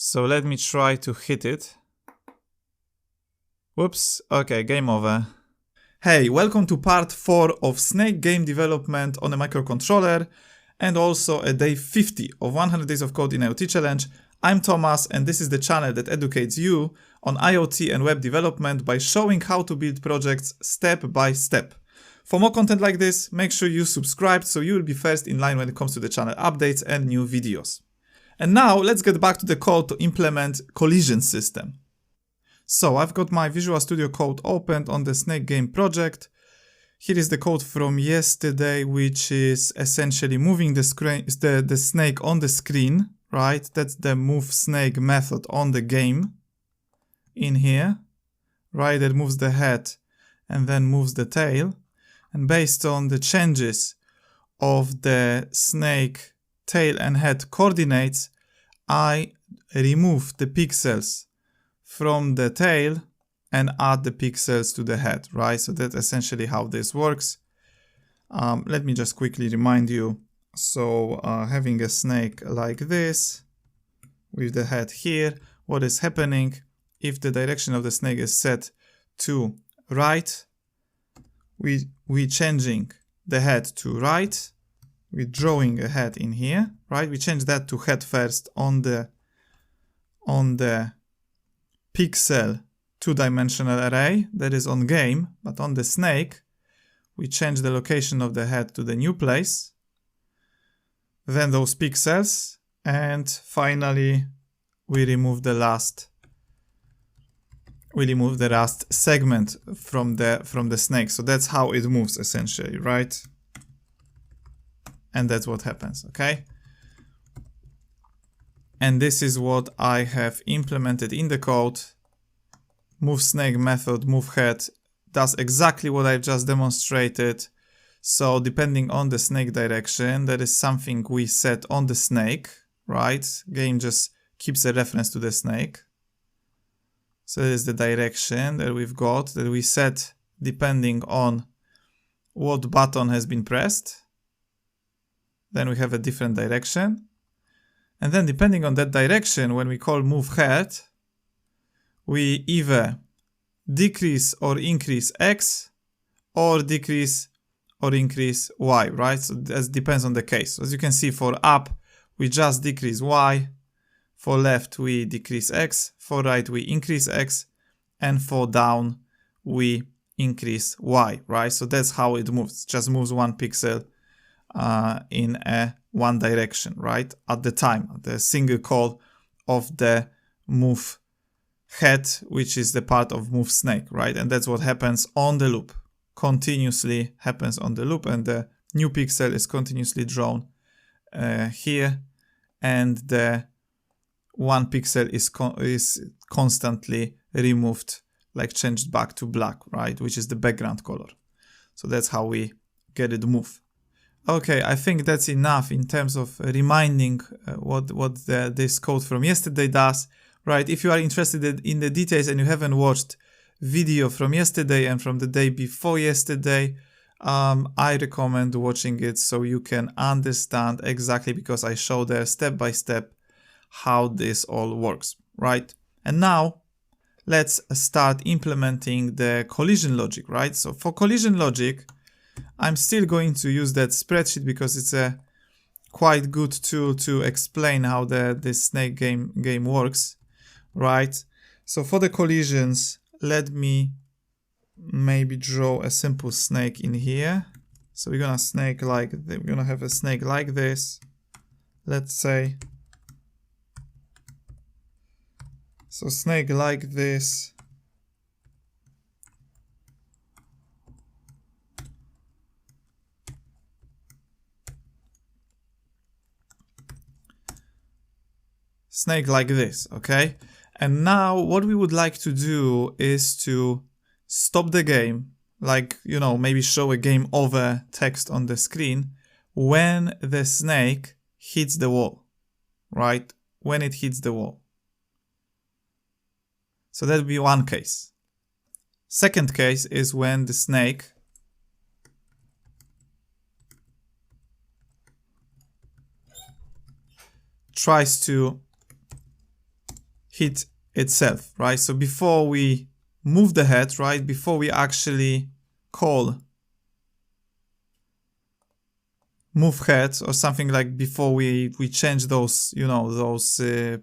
So let me try to hit it. Whoops, okay, game over. Hey, welcome to part 4 of Snake game development on a microcontroller and also a day 50 of 100 days of code in IoT challenge. I'm Thomas and this is the channel that educates you on IoT and web development by showing how to build projects step by step. For more content like this, make sure you subscribe so you will be first in line when it comes to the channel updates and new videos. And now let's get back to the code to implement collision system. So I've got my Visual Studio Code opened on the Snake game project. Here is the code from yesterday, which is essentially moving the snake on the screen, right? That's the move snake method on the game in here, right? That moves the head and then moves the tail. And based on the changes of the snake tail and head coordinates, I remove the pixels from the tail and add the pixels to the head, right? So that's essentially how this works. Let me just quickly remind you. So having a snake like this with the head here, what is happening if the direction of the snake is set to right? We changing the head to right. We're drawing a head in here, right? We change that to head first on the pixel two-dimensional array that is on game, but on the snake, we change the location of the head to the new place, then those pixels, and finally we remove the last segment from the snake. So that's how it moves essentially, right? And that's what happens, okay? And this is what I have implemented in the code. Move snake method, move head, does exactly what I've just demonstrated. So depending on the snake direction, that is something we set on the snake, right? Game just keeps a reference to the snake. So that is the direction that we've got, that we set depending on what button has been pressed. Then we have a different direction. And then depending on that direction, when we call move head, we either decrease or increase X or decrease or increase Y, right? So that depends on the case. So as you can see, for up, we just decrease Y. For left, we decrease X. For right, we increase X. And for down, we increase Y, right? So that's how it moves. It just moves one pixel in one direction, right? At the time, the single call of the move head, which is the part of move snake, right? And that's what happens on the loop. Continuously happens on the loop, and the new pixel is continuously drawn here, and the one pixel is constantly removed, like changed back to black, right? Which is the background color. So that's how we get it move. Okay, I think that's enough in terms of reminding what this code from yesterday does, right? If you are interested in the details and you haven't watched video from yesterday and from the day before yesterday, I recommend watching it so you can understand exactly, because I show there step by step how this all works, right? And now let's start implementing the collision logic, right? So for collision logic, I'm still going to use that spreadsheet because it's a quite good tool to explain how this snake game works, right? So for the collisions, let me maybe draw a simple snake in here. So we're gonna have a snake like this, let's say. So snake like this. Snake like this, okay? And now what we would like to do is to stop the game, like, you know, maybe show a game over text on the screen when the snake hits the wall, right? When it hits the wall. So that would be one case. Second case is when the snake tries to hit itself, right? So before we move the head, right, before we actually call move head or something, like before we change those, you know, those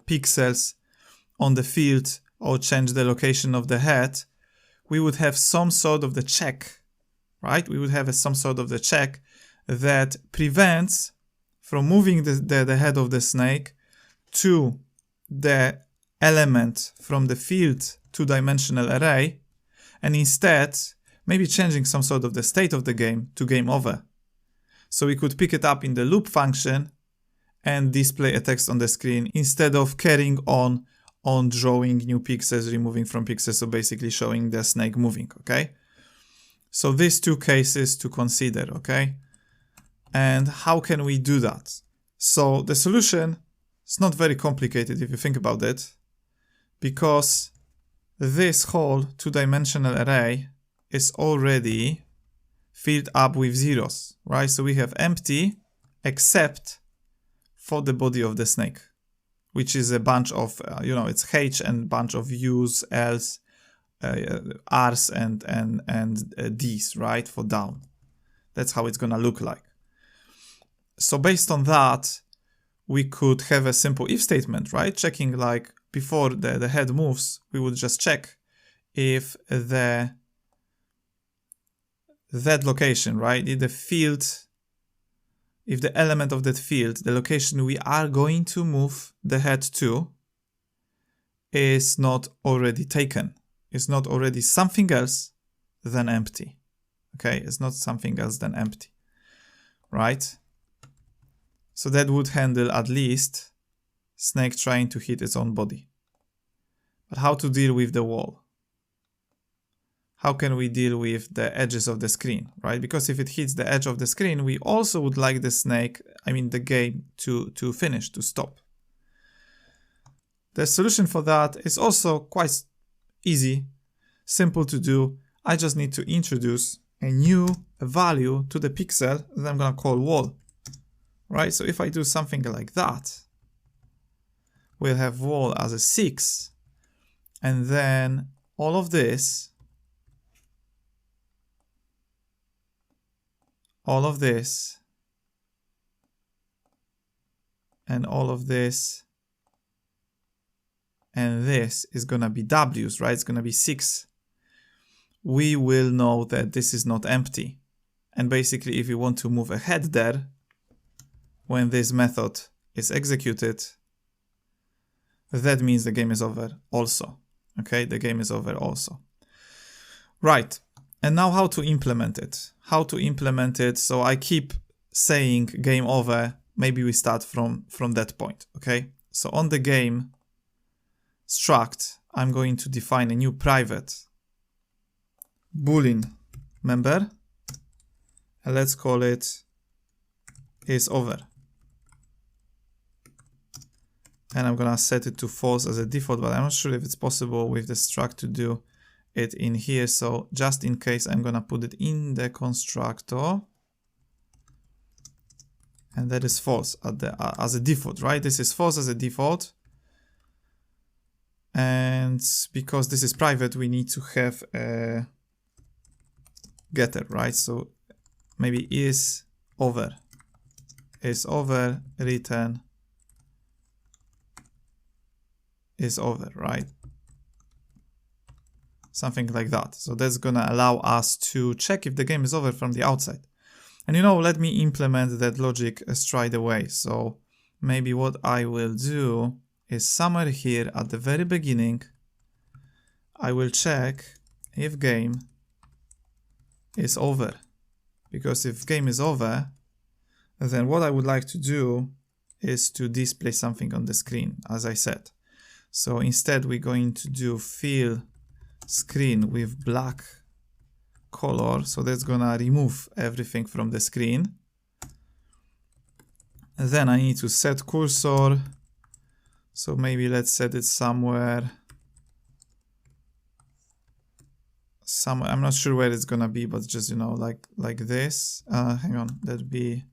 pixels on the field or change the location of the head, we would have some sort of the check, right? We would have some sort of the check that prevents from moving the head of the snake to the element from the field two-dimensional array, and instead maybe changing some sort of the state of the game to game over. So we could pick it up in the loop function and display a text on the screen instead of carrying on drawing new pixels, removing from pixels, so basically showing the snake moving, okay? So these two cases to consider, okay? And how can we do that? So the solution is not very complicated if you think about it, because this whole two-dimensional array is already filled up with zeros, right? So we have empty except for the body of the snake, which is a bunch of, you know, it's H and bunch of U's, L's, R's and D's, right? For down. That's how it's gonna look like. So based on that, we could have a simple if statement, right? Checking, like, before the head moves, we would just check if that location, right? If the field, if the element of that field, the location we are going to move the head to, is not already taken, is not already something else than empty. Okay, it's not something else than empty, right? So that would handle at least snake trying to hit its own body. But how to deal with the wall? How can we deal with the edges of the screen, right? Because if it hits the edge of the screen, we also would like the snake, I mean the game, to finish, to stop. The solution for that is also quite easy, simple to do. I just need to introduce a new value to the pixel that I'm gonna call wall, right? So if I do something like that, we'll have wall as a 6, and then all of this, all of this, and all of this, and this is gonna be W's, right? It's gonna be 6. We will know that this is not empty. And basically, if you want to move ahead there, when this method is executed, that means the game is over also. Okay, the game is over also. Right, and now how to implement it? How to implement it? So I keep saying game over. Maybe we start from that point, okay? So on the game struct, I'm going to define a new private Boolean member, and let's call it is over. And I'm gonna set it to false as a default, but I'm not sure if it's possible with the struct to do it in here. So just in case, I'm gonna put it in the constructor, and that is false as a default, right? This is false as a default. And because this is private, we need to have a getter, right? So maybe is over, return is over, right? Something like that. So that's gonna allow us to check if the game is over from the outside. And you know, let me implement that logic straight away. So maybe what I will do is somewhere here at the very beginning, I will check if game is over. Because if game is over, then what I would like to do is to display something on the screen, as I said. So instead we're going to do fill screen with black color. So that's gonna remove everything from the screen. And then I need to set cursor. So maybe let's set it somewhere. I'm not sure where it's gonna be, but just, you know, like this. Hang on, that'd be,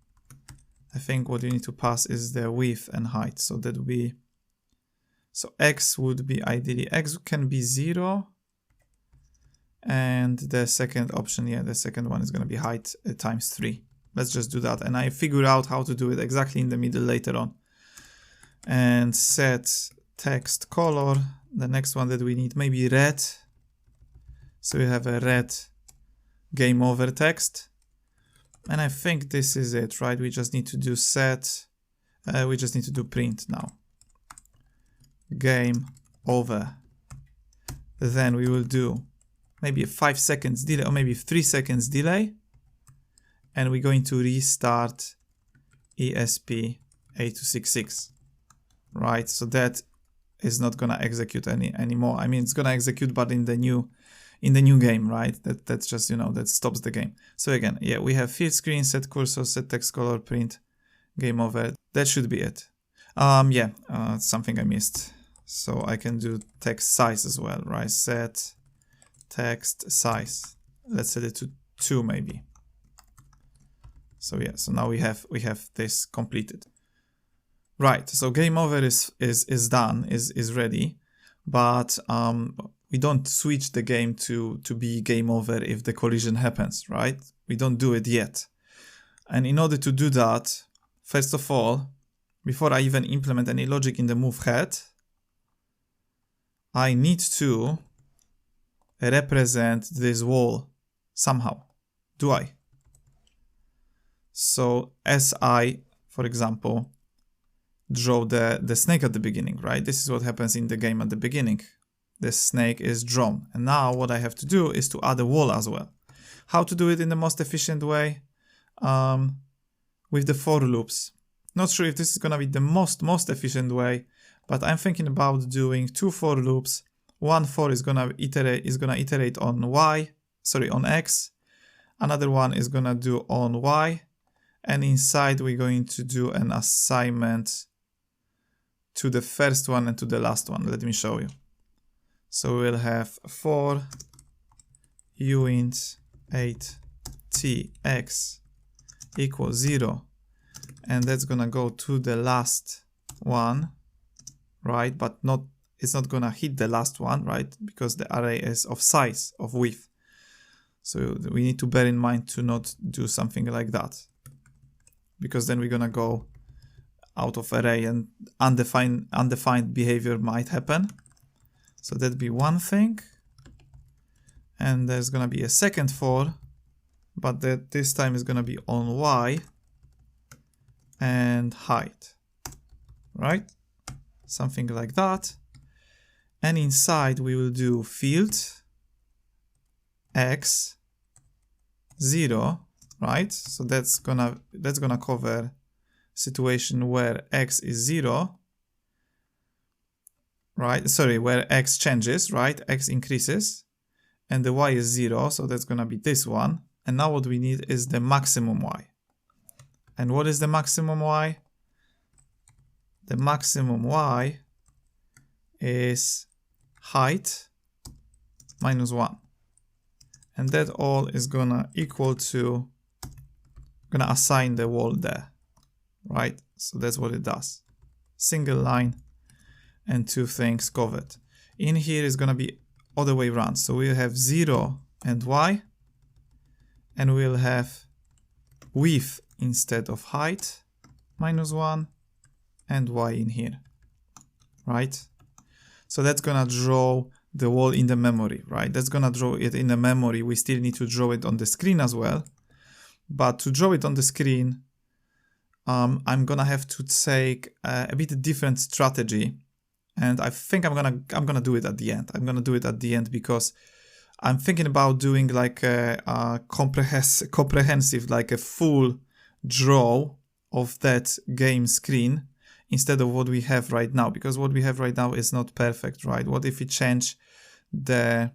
I think what you need to pass is the width and height. So that would be So x would be ideally, x can be 0. And the second option, yeah, the second one is going to be height times 3. Let's just do that. And I figure out how to do it exactly in the middle later on. And set text color. The next one that we need, maybe red. So we have a red game over text. And I think this is it, right? We just need to do set. We just need to do print now. Game over. Then we will do maybe a 5 seconds delay or maybe 3 seconds delay. And we're going to restart ESP8266. Right? So that is not gonna execute anymore. I mean, it's gonna execute, but in the new game, right? That's just, you know, that stops the game. So again, yeah, we have field screen, set cursor, set text color, print, game over. That should be it. Something I missed. So I can do text size as well, right? Set text size. Let's set it to 2 maybe. So yeah, so now we have this completed. Right, so game over is done, is ready, but we don't switch the game to be game over if the collision happens, right? We don't do it yet. And in order to do that, first of all, before I even implement any logic in the move head, I need to represent this wall somehow. Do I? So as I, for example, draw the snake at the beginning, right? This is what happens in the game at the beginning. The snake is drawn. And now what I have to do is to add a wall as well. How to do it in the most efficient way? With the for loops. Not sure if this is gonna be the most efficient way, but I'm thinking about doing 2 for loops. One for is gonna iterate on on x. Another one is gonna do on y. And inside we're going to do an assignment to the first one and to the last one. Let me show you. So we'll have for uint 8tx equals 0. And that's gonna go to the last one, right? But it's not gonna hit the last one, right? Because the array is of size, of width. So we need to bear in mind to not do something like that. Because then we're gonna go out of array and undefined behavior might happen. So that'd be one thing. And there's gonna be a second for, but this time is gonna be on y and height, right? Something like that. And inside we will do field x 0. Right, so that's gonna cover situation where x is 0, right? Sorry, where x changes, right? X increases, and the y is 0, so that's gonna be this one. And now what we need is the maximum y. And what is the maximum y? The maximum y is height minus 1, and that all is gonna equal to. Gonna assign the wall there, right? So that's what it does. Single line and 2 things covered. In here is gonna be other way around. So we'll have 0 and y, and we'll have width instead of height minus 1 and y in here, right? So that's gonna draw the wall in the memory, right? That's gonna draw it in the memory. We still need to draw it on the screen as well. But to draw it on the screen, I'm gonna have to take a bit different strategy, and I think I'm gonna do it at the end. I'm gonna do it at the end because I'm thinking about doing like a comprehensive, like a full draw of that game screen instead of what we have right now. Because what we have right now is not perfect, right? What if we change the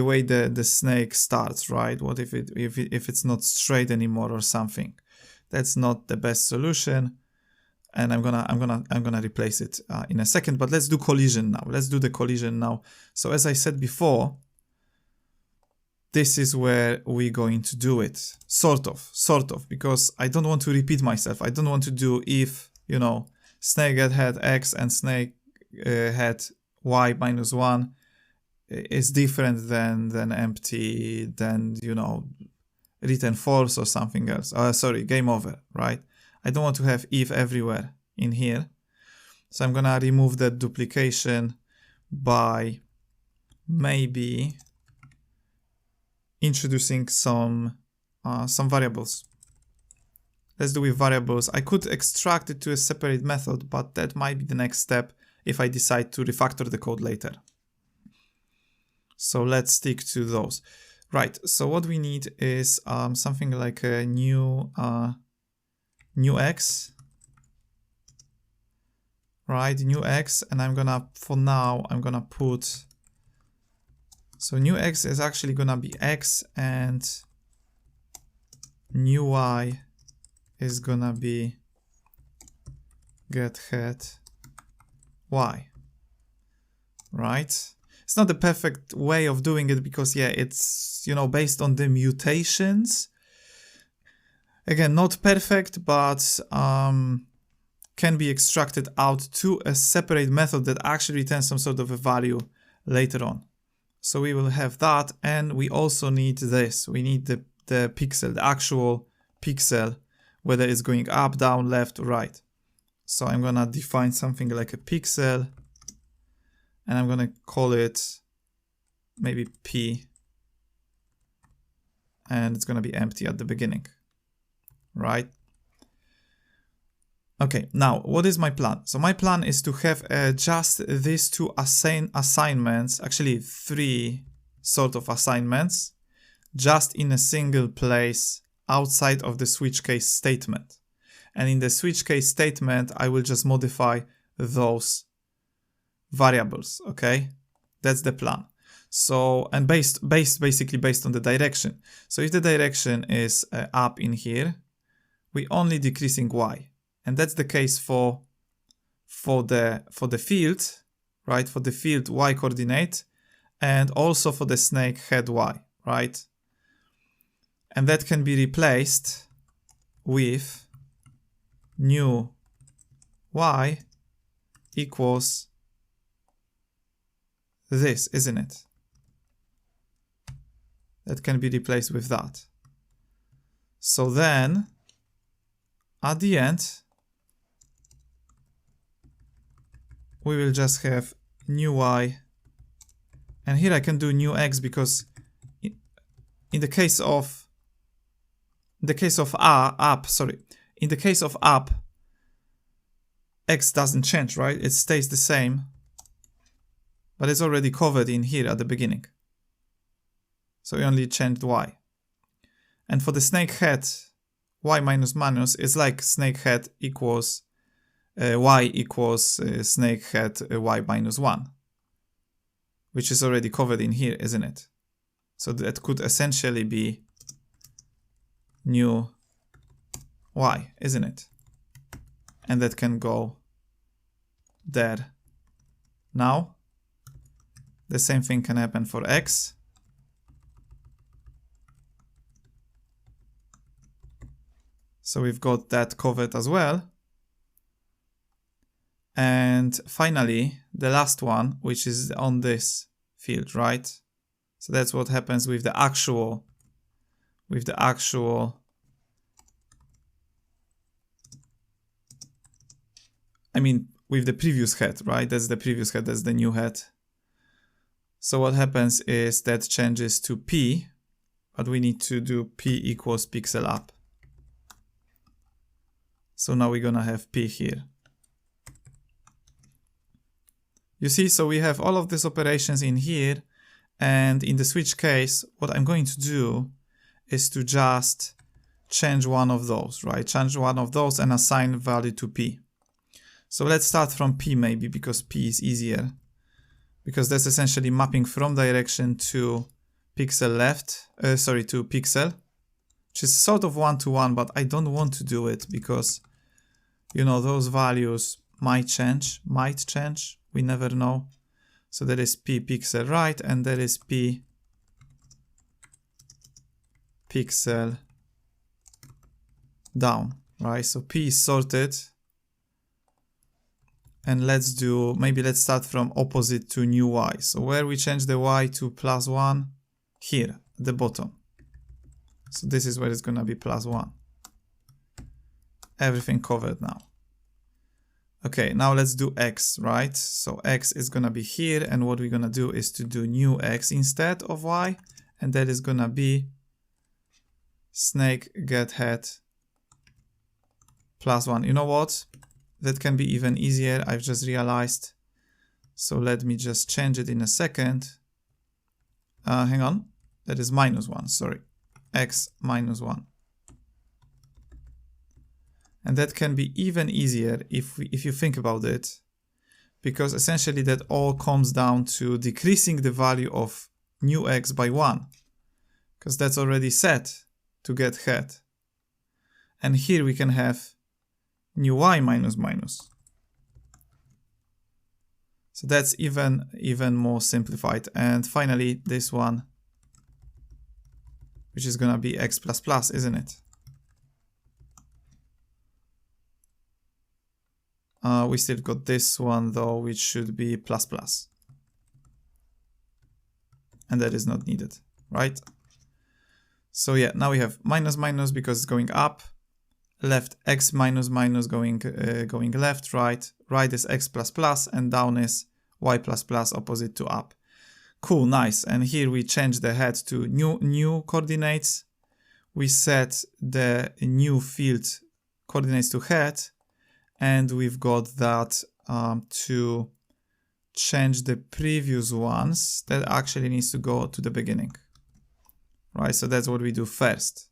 way the snake starts, right? What if it's not straight anymore or something? That's not the best solution, and I'm gonna replace it in a second. But let's do collision now. Let's do the collision now. So as I said before, this is where we're going to do it, sort of, because I don't want to repeat myself. I don't want to do if, you know, snake had x and snake head y minus 1 is different than empty, than, you know, return false or something else. Sorry, game over, right? I don't want to have if everywhere in here. So I'm gonna remove that duplication by maybe introducing some variables. Let's do with variables. I could extract it to a separate method, but that might be the next step if I decide to refactor the code later. So let's stick to those. Right, so what we need is something like a new x, right, new x, and I'm gonna, for now, I'm gonna put, so new x is actually gonna be x, and new y is gonna be get head y, right? It's not the perfect way of doing it because, yeah, it's, you know, based on the mutations. Again, not perfect, but can be extracted out to a separate method that actually returns some sort of a value later on. So we will have that, and we also need this. We need the pixel, the actual pixel, whether it's going up, down, left, or right. So I'm gonna define something like a pixel, and I'm gonna call it maybe p, and it's gonna be empty at the beginning, right? Okay, now what is my plan? So my plan is to have just these two assignments, actually 3 sort of assignments, just in a single place outside of the switch case statement. And in the switch case statement, I will just modify those variables, okay? That's the plan. So, and basically based on the direction. So if the direction is up in here, we only decreasing y. And that's the case for the field, right? For the field y coordinate, and also for the snake head y, right? And that can be replaced with new y equals this, isn't it? That can be replaced with that. So then, at the end, we will just have new y, and here I can do new x because in the case of up, x doesn't change, right? It stays the same, but it's already covered in here at the beginning. So we only changed y. And for the snake head, y minus minus is like snake head equals y equals snake head y minus 1, which is already covered in here, isn't it? So that could essentially be new y, isn't it? And that can go there. Now, the same thing can happen for x. So we've got that covered as well. And finally, the last one, which is on this field, right? So that's what happens with the actual, I mean, with the previous head, right? That's the previous head, that's the new head. So what happens is that changes to p, but we need to do p equals pixel up. So now we're gonna have p here. You see, so we have all of these operations in here, and in the switch case, what I'm going to do is to just change one of those, right? Change one of those and assign value to p. So let's start from p maybe, because p is easier, because that's essentially mapping from direction to pixel left, to pixel, which is sort of one-to-one, but I don't want to do it because, you know, those values might change. We never know. So there is p pixel right, and there is p pixel down, right? So p is sorted, And let's start from opposite to new y. So where we change the y to +1, here, at the bottom. So this is where it's gonna be +1. Everything covered now. Okay, now let's do x, right? So x is gonna be here, and what we're gonna do is to do new x instead of y, and that is gonna be snake get head +1. You know what? That can be even easier, I've just realized. So let me just change it in a second. Hang on, that is -1, sorry. X -1. And that can be even easier if you think about it, because essentially that all comes down to decreasing the value of new x by 1, because that's already set to get head. And here we can have new y -. So that's even more simplified. And finally this one, which is gonna be x ++, isn't it? We still got this one though, which should be ++. And that is not needed, right? So yeah, now we have -, because it's going up. Left x -, going left, right. Right is x ++, and down is y ++ opposite to up. Cool, nice. And here we change the head to new coordinates. We set the new field coordinates to head. And we've got that to change the previous ones. That actually needs to go to the beginning, right? So that's what we do first.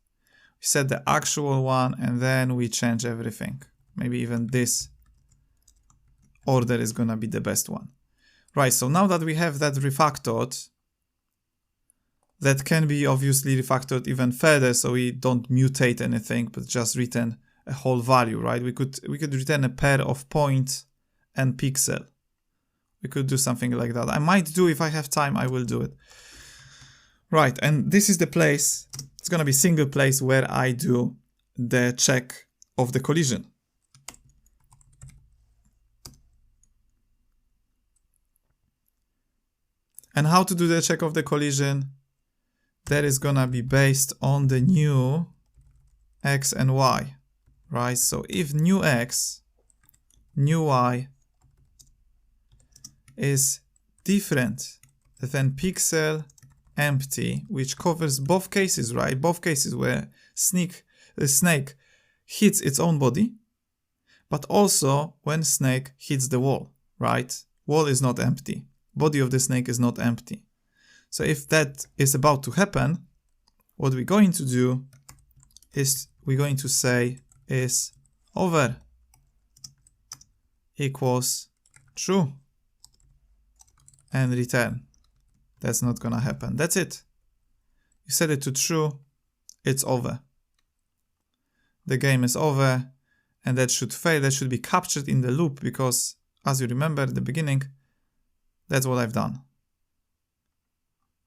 We set the actual one and then we change everything. Maybe even this order is gonna be the best one. Right, so now that we have that refactored, that can be obviously refactored even further, so we don't mutate anything, but just return a whole value, right? We could return a pair of point and pixel. We could do something like that. I might do, if I have time, I will do it. Right, and this is the place, it's gonna be single place where I do the check of the collision. And how to do the check of the collision? That is gonna be based on the new x and y. Right, so if new x, new y is different than pixel empty, which covers both cases, right? Both cases where the snake hits its own body, but also when snake hits the wall, right? Wall is not empty. Body of the snake is not empty. So if that is about to happen, what we're going to do is we're going to say is over equals true and return. That's not gonna happen. That's it. You set it to true, it's over. The game is over, and that should fail. That should be captured in the loop, because as you remember at the beginning, that's what I've done.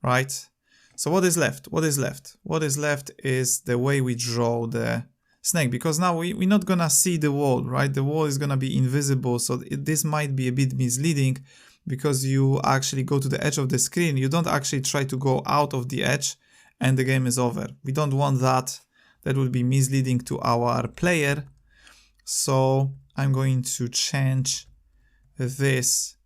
Right? So what is left? What is left? What is left is the way we draw the snake, because now we're not gonna see the wall, right? The wall is gonna be invisible, so this might be a bit misleading, because you actually go to the edge of the screen. You don't actually try to go out of the edge and the game is over. We don't want that. That would be misleading to our player. So I'm going to change this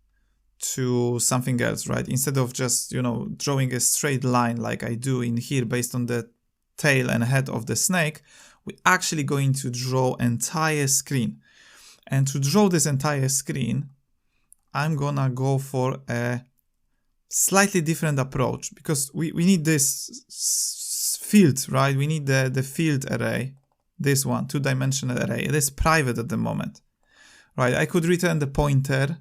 to something else, right? Instead of just, drawing a straight line like I do in here based on the tail and head of the snake, we're actually going to draw entire screen. And to draw this entire screen, I'm gonna go for a slightly different approach, because we need this field, right? We need the field array, this one, two-dimensional array. It is private at the moment, right? I could return the pointer.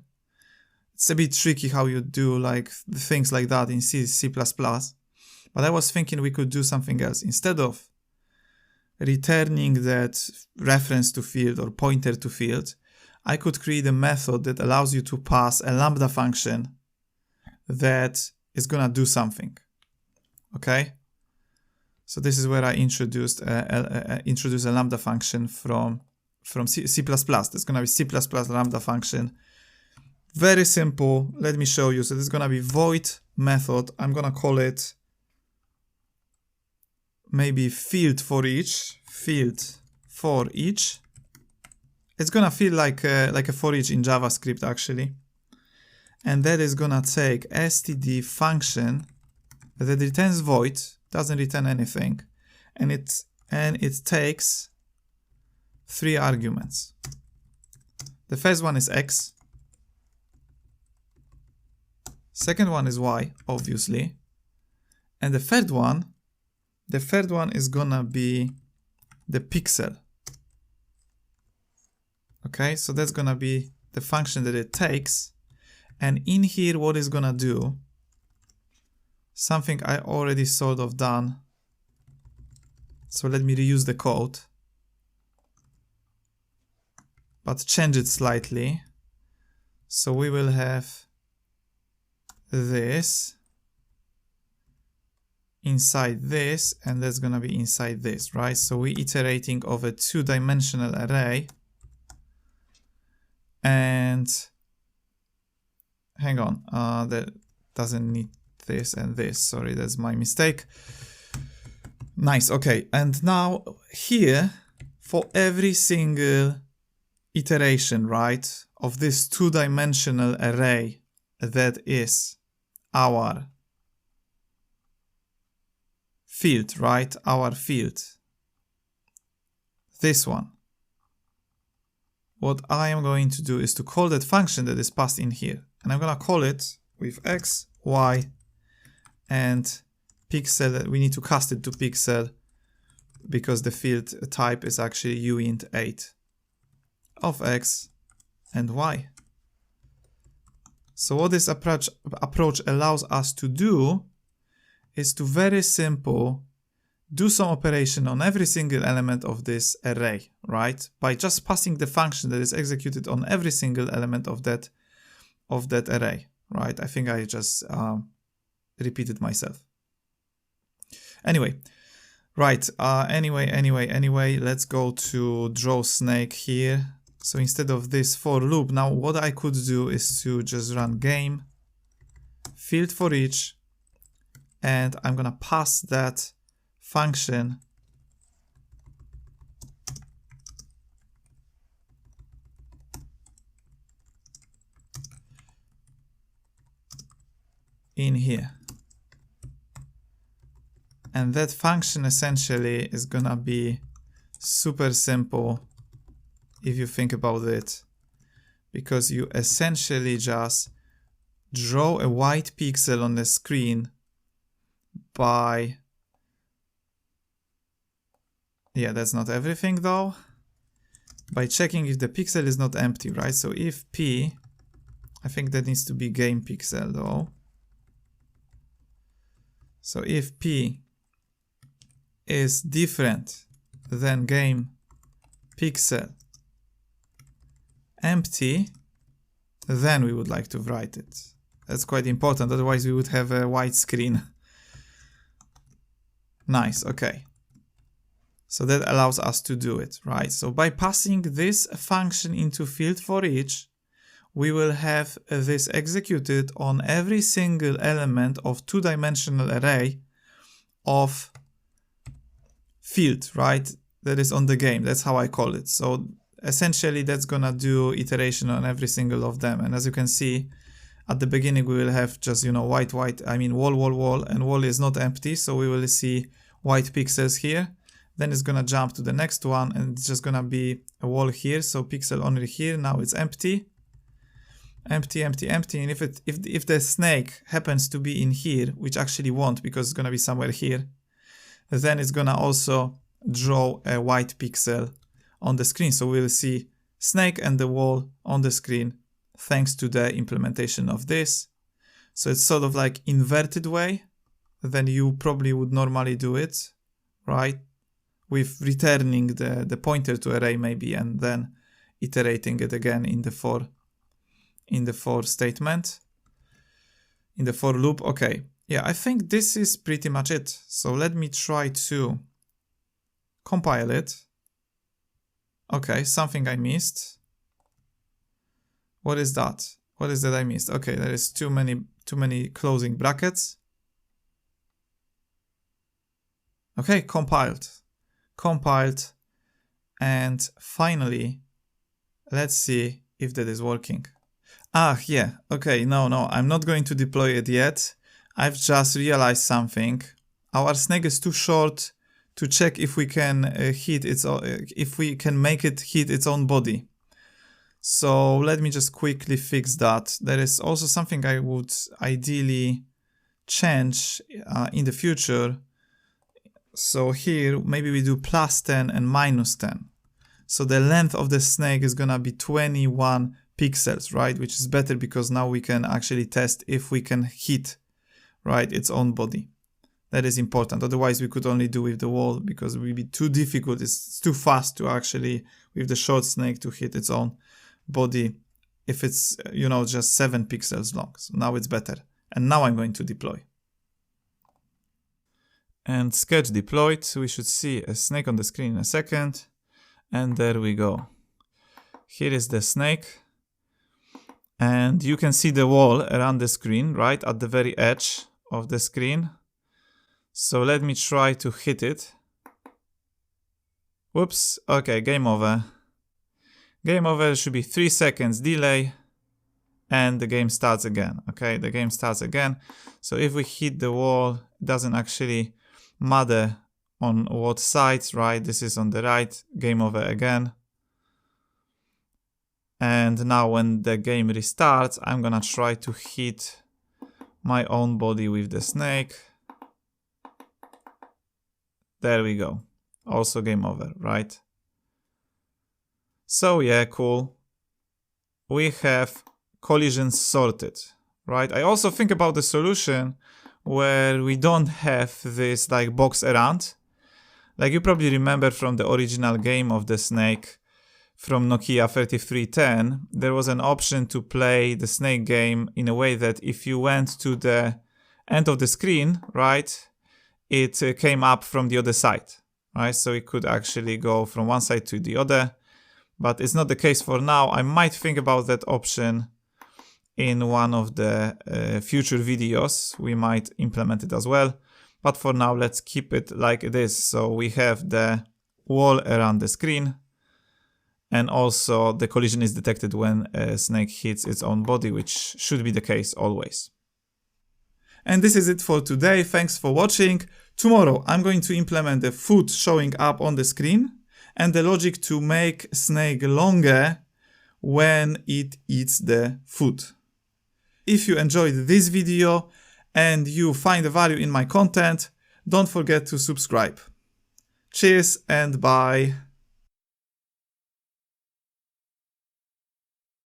It's a bit tricky how you do like things like that in C++, but I was thinking we could do something else. Instead of returning that reference to field or pointer to field, I could create a method that allows you to pass a lambda function that is gonna do something. Okay? So this is where I introduced a lambda function from C++. That's gonna be C++ lambda function Very simple. Let me show you. So this is gonna be void method. I'm gonna call it maybe field for each. Field for each. It's gonna feel like a for each in JavaScript actually. And that is gonna take std function that returns void, doesn't return anything, and it takes 3 arguments. The first one is x. Second one is y, obviously. And the third one is gonna be the pixel. Okay, so that's gonna be the function that it takes. And in here, what it's gonna do, something I already sort of done. So let me reuse the code, but change it slightly. So we will have this inside this, and that's gonna be inside this, right? So we're iterating of a 2-dimensional array. And hang on, that doesn't need this and this. Sorry, that's my mistake. Nice, okay. And now here, for every single iteration, right, of this 2-dimensional array that is our field, right? Our field. This one. What I am going to do is to call that function that is passed in here. And I'm going to call it with x, y, and pixel. We need to cast it to pixel because the field type is actually uint8 of x and y. So what this approach allows us to do is to very simple do some operation on every single element of this array, right? By just passing the function that is executed on every single element of that array, right? I think I just repeated myself. Anyway, right, anyway, let's go to draw snake here. So instead of this for loop, now what I could do is to just run game, field for each, and I'm gonna pass that function in here. And that function essentially is gonna be super simple if you think about it, because you essentially just draw a white pixel on the screen by, yeah, that's not everything though, by checking if the pixel is not empty, right? So if p, I think that needs to be game pixel though. So if p is different than game pixel empty, then we would like to write it. That's quite important, otherwise we would have a white screen. Nice, okay. So that allows us to do it, right? So by passing this function into field for each, we will have this executed on every single element of 2-dimensional array of field, right? That is on the game. That's how I call it. So essentially that's gonna do iteration on every single of them. And as you can see, at the beginning we will have just, you know, white, I mean wall, and wall is not empty. So we will see white pixels here. Then it's gonna jump to the next one and it's just gonna be a wall here. So pixel only here. Now it's empty. Empty. And if the snake happens to be in here, which actually won't because it's gonna be somewhere here, then it's gonna also draw a white pixel on the screen. So we'll see snake and the wall on the screen thanks to the implementation of this. So it's sort of like inverted way than you probably would normally do it, right? With returning the pointer to array maybe and then iterating it again in the for statement, in the for loop. Okay, yeah, I think this is pretty much it. So let me try to compile it. Okay, something I missed. What is that? What is that I missed? Okay, there is too many closing brackets. Okay, compiled. And finally, let's see if that is working. Yeah, okay, no, I'm not going to deploy it yet. I've just realized something. Our snake is too short to check if we can if we can make it hit its own body. So let me just quickly fix that. There is also something I would ideally change in the future. So here, maybe we do +10 and -10. So the length of the snake is gonna be 21 pixels, right? Which is better because now we can actually test if we can hit, right, its own body. That is important. Otherwise, we could only do with the wall because it would be too difficult. It's too fast to actually, with the short snake, to hit its own body if it's, you know, just 7 pixels long. So now it's better. And now I'm going to deploy. And sketch deployed. We should see a snake on the screen in a second. And there we go. Here is the snake. And you can see the wall around the screen, right at the very edge of the screen. So let me try to hit it. Whoops. Okay, game over. Game over should be 3 seconds delay. And the game starts again. Okay, the game starts again. So if we hit the wall, it doesn't actually matter on what side, right? This is on the right. Game over again. And now when the game restarts, I'm gonna try to hit my own body with the snake. There we go. Also game over, right? So yeah, cool. We have collisions sorted, right? I also think about the solution where we don't have this like box around. Like you probably remember from the original game of the snake from Nokia 3310, there was an option to play the snake game in a way that if you went to the end of the screen, right, it came up from the other side, right? So it could actually go from one side to the other, but it's not the case for now. I might think about that option in one of the future videos. We might implement it as well, but for now, let's keep it like it is. So we have the wall around the screen, and also the collision is detected when a snake hits its own body, which should be the case always. And this is it for today. Thanks for watching. Tomorrow I'm going to implement the foot showing up on the screen and the logic to make snake longer when it eats the food. If you enjoyed this video and you find value in my content, don't forget to subscribe. Cheers and bye.